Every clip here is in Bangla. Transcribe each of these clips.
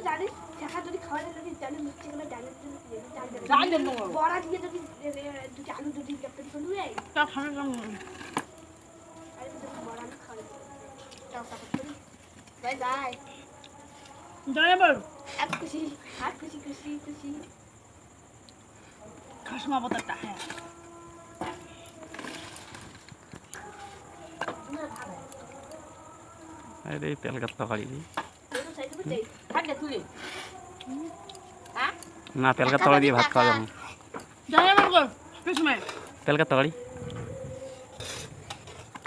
জানিস শেখা যদি খাওয়ালে যদি জানিস মিষ্টি গুলো ডালের জন্য ডাল দেন তো বড়া দিয়ে যদি দুটি আলু যদি ক্যাপ্টেন করে নেয় তা খাবে কেমন আরে বড়া আলু খাওয়ালে তাও টাকা করি বাই বাই জয় বল এক খুশি আর খুশি খুশি খুশি খাসমা বতাটা হ্যাঁ अरे तेल का तकारी হাতে তুলে ना तेल का तकारी दिए भात खा जाऊँ জয় বল কর কিসমে तेल का तकारी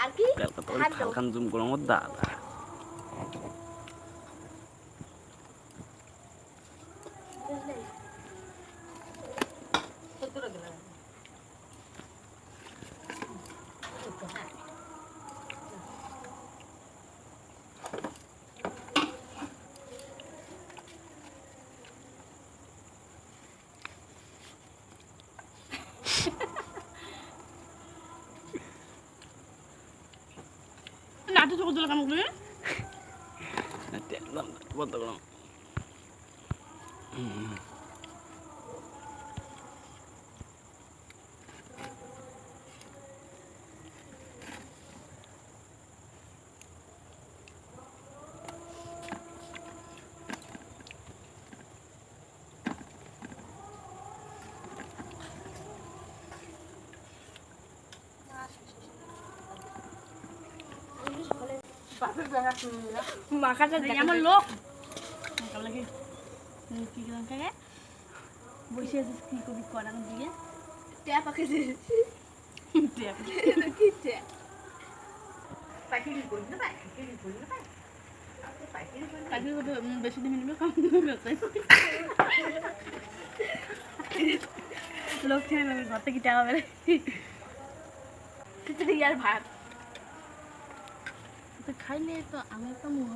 আর কি तेल का तकारी खान जूम करो मत दा নাটু চোখ দিল কেন গুলো तेल बहुत करो মাখাটা এমন লোক লাগে কি কেমন থাকে বসে আছিস কি কবি করার দিকে ট্যাপ আকে দে ট্যাপ কি ট্যাপ পাখির করি না পাখির করি না পাখির কত বেশি দিন নিবে কম দিবে লোক ছেড়ে নেবে ঘর থেকে টাকা বেড়ে খিচুড়ি আর ভাত তো খাইলে তো আমি তো মুহ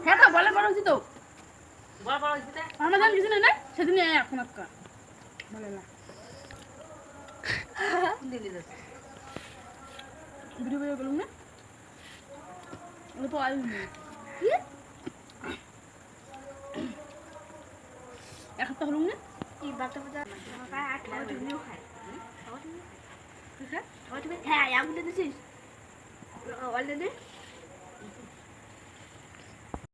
হ্যাঁ তো বলে বড় হয়েছি তো আমার জান কিছু না সেদিন এখন আজকা বলে না ভিডিও ভিডিও করলাম না ও তো আয়ু নেই এক সপ্তাহ হলুম না এই বাচ্চা বাচ্চা আর খাওয়া তুমিও খায় হ্যাঁ আগুন দিয়েছিস অল দে